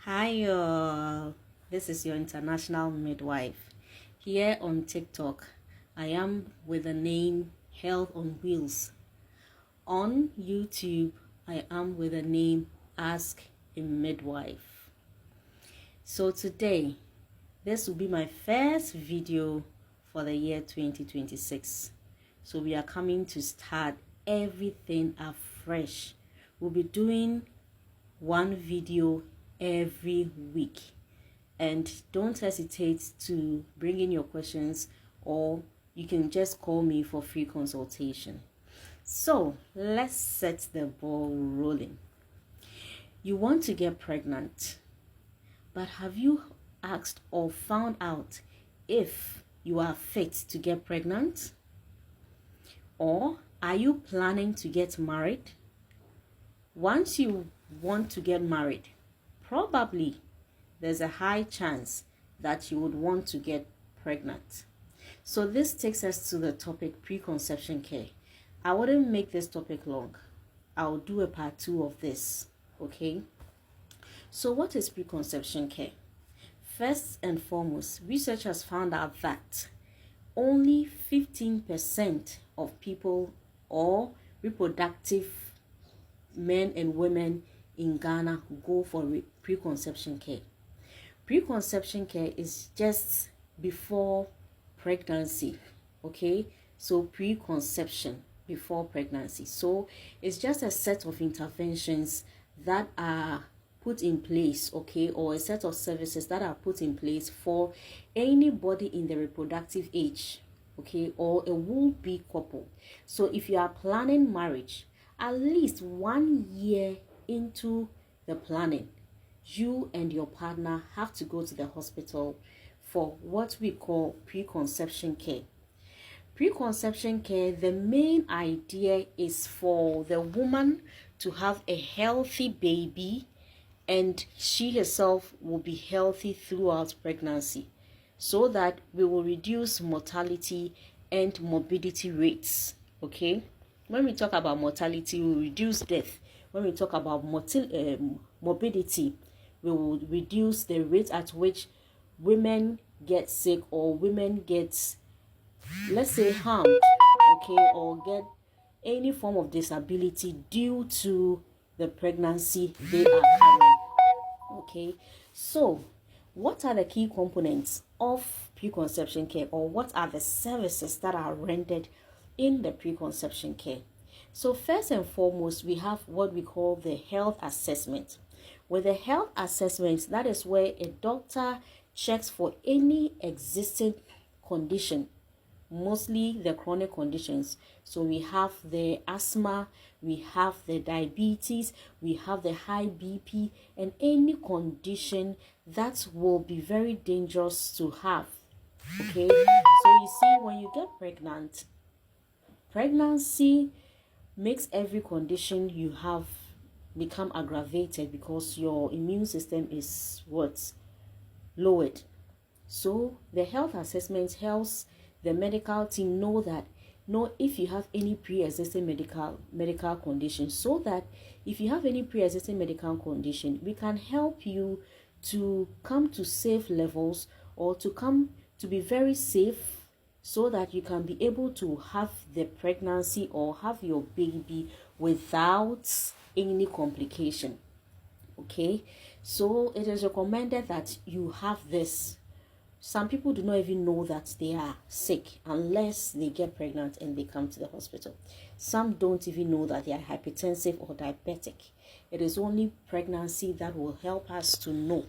Hi, this is your international midwife. Here on TikTok, I am with the name Health on Wheels. On YouTube, I am with the name Ask a Midwife. So today, this will be my first video for the year 2026. So we are coming to start everything afresh. We'll be doing one video every week, and don't hesitate to bring in your questions, or you can just call me for free consultation. So let's set the ball rolling. You want to get pregnant, but have you asked or found out if you are fit to get pregnant? Or are you planning to get married? Once you want to get married, probably there's a high chance that you would want to get pregnant. So this takes us to the topic preconception care. I wouldn't make this topic long. I'll do a part 2 of this, okay? So what is preconception care? First and foremost, research has found out that only 15% of people or reproductive men and women in Ghana go for preconception care. Preconception care is just before pregnancy, okay? So preconception, before pregnancy. So it's just a set of interventions that are put in place, okay, or a set of services that are put in place for anybody in the reproductive age, okay, or a would-be couple. So if you are planning marriage, at least 1 year into the planning, you and your partner have to go to the hospital for what we call preconception care. Preconception care, the main idea is for the woman to have a healthy baby, and she herself will be healthy throughout pregnancy, so that we will reduce mortality and morbidity rates, okay? When we talk about mortality, we will reduce death. When we talk about morbidity, we will reduce the rate at which women get sick, or women get, let's say, harmed, okay, or get any form of disability due to the pregnancy they are carrying, okay? So what are the key components of preconception care, or what are the services that are rendered in the preconception care? So first and foremost, we have what we call the health assessment. With the health assessment, that is where a doctor checks for any existing condition, mostly the chronic conditions. So we have the asthma, we have the diabetes, we have the high BP, and any condition that will be very dangerous to have, okay? So you see, when you get pregnant, pregnancy makes every condition you have become aggravated, because your immune system is lowered. So the health assessment helps the medical team know if you have any pre-existing medical condition, so that if you have any pre-existing medical condition, we can help you to come to safe levels, or to come to be very safe, so that you can be able to have the pregnancy or have your baby without any complication, okay? So it is recommended that you have this. Some people do not even know that they are sick unless they get pregnant and they come to the hospital. Some don't even know that they are hypertensive or diabetic. It is only pregnancy that will help us to know,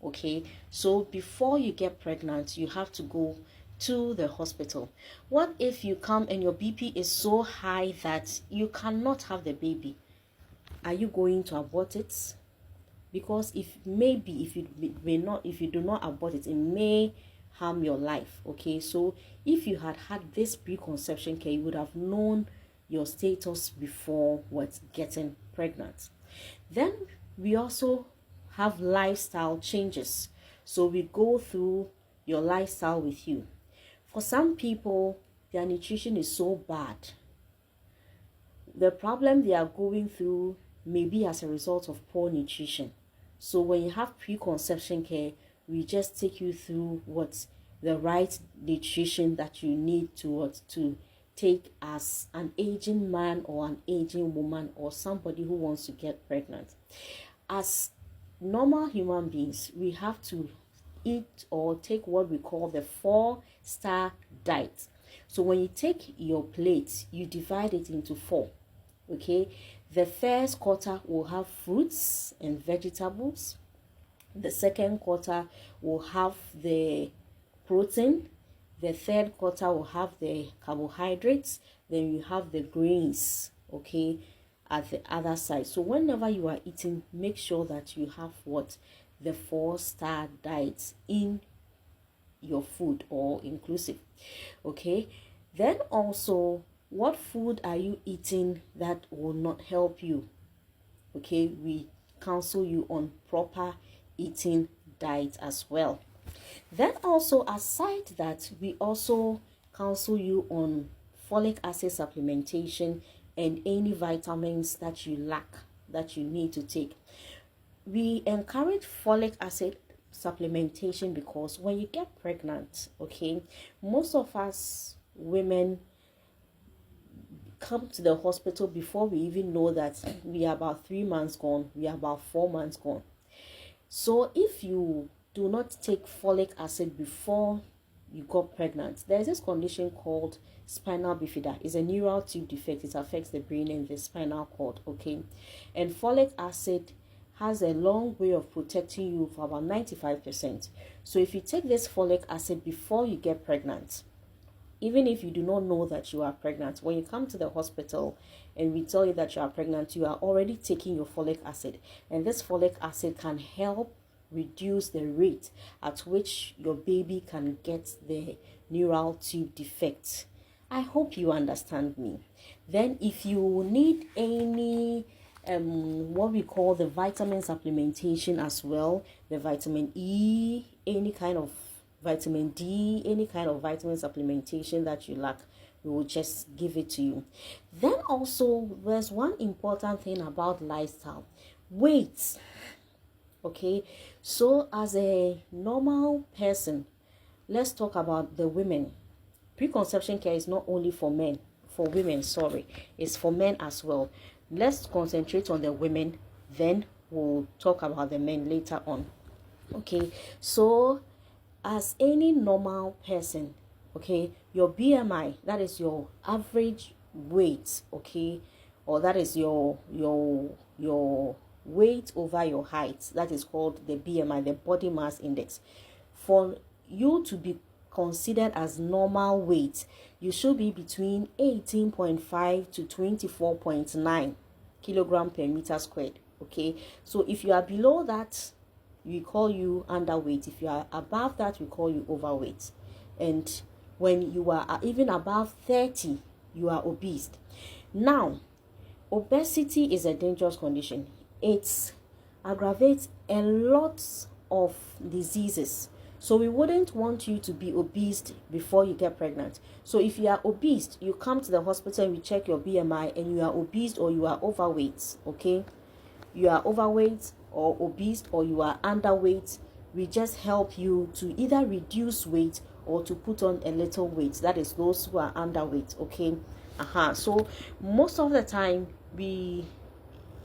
okay? So before you get pregnant, you have to go to the hospital. What if you come and your BP is so high that you cannot have the baby? Are you going to abort it? Because if you do not abort it, it may harm your life, okay? So if you had this preconception care, you would have known your status before getting pregnant. Then we also have lifestyle changes. So we go through your lifestyle with you. For some people, their nutrition is so bad. The problem they are going through may be as a result of poor nutrition. So when you have preconception care, we just take you through what the right nutrition that you need to take as an aging man or an aging woman or somebody who wants to get pregnant. As normal human beings, we have to eat or take what we call the 4-star diet. So when you take your plate, you divide it into 4. Okay, the first quarter will have fruits and vegetables. The second quarter will have the protein. The third quarter will have the carbohydrates. Then you have the grains, okay, at the other side. So whenever you are eating, make sure that you have what? The 4-star diet in your food, or inclusive. Okay, then also, what food are you eating that will not help you? Okay, we counsel you on proper eating diet as well. Then also, aside that, we also counsel you on folic acid supplementation and any vitamins that you lack, that you need to take. We encourage folic acid supplementation because when you get pregnant, okay, most of us women come to the hospital before we even know that we are about 3 months gone, we are about 4 months gone. So if you do not take folic acid before you got pregnant, there's this condition called spinal bifida. It's a neural tube defect. It affects the brain and the spinal cord, okay? And folic acid has a long way of protecting you for about 95%. So if you take this folic acid before you get pregnant, even if you do not know that you are pregnant, when you come to the hospital and we tell you that you are pregnant, you are already taking your folic acid. And this folic acid can help reduce the rate at which your baby can get the neural tube defect. I hope you understand me. Then if you need any what we call the vitamin supplementation as well, the vitamin E, any kind of vitamin D, any kind of vitamin supplementation that you lack, we will just give it to you. Then also, there's one important thing about lifestyle: weight. Okay, so as a normal person, let's talk about the women. Preconception care is not only for men, for women, sorry, it's for men as well. Let's concentrate on the women, then we'll talk about the men later on. Okay, so as any normal person, okay, your BMI, that is your average weight, okay, or that is your weight over your height, that is called the BMI, the body mass index. For you to be considered as normal weight, you should be between 18.5 to 24.9 kilogram per meter squared. Okay, so if you are below that, we call you underweight. If you are above that, we call you overweight. And when you are even above 30, you are obese. Now, obesity is a dangerous condition. It aggravates a lot of diseases. So we wouldn't want you to be obese before you get pregnant. So if you are obese, you come to the hospital and we check your BMI and you are obese or you are overweight, okay? You are overweight or obese or you are underweight, we just help you to either reduce weight or to put on a little weight. That is those who are underweight, okay? So most of the time,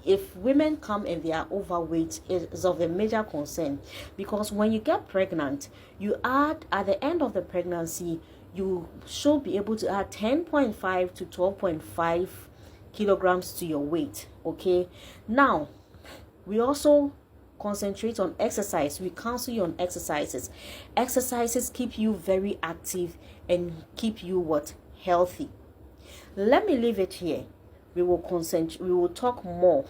if women come and they are overweight, it is of a major concern, because when you get pregnant, you add, at the end of the pregnancy, you should be able to add 10.5 to 12.5 kilograms to your weight, okay? Now, we also concentrate on exercise. We counsel you on exercises. Exercises keep you very active and keep you healthy. Let me leave it here. We will talk more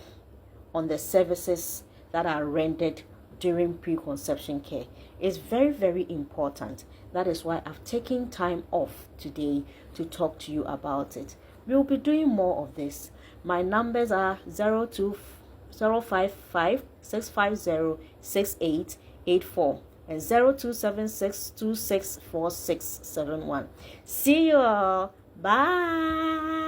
on the services that are rendered during preconception care. It's very, very important. That is why I've taken time off today to talk to you about it. We'll be doing more of this. My numbers are 055 650 6884 and 0276 264671. See you all. Bye.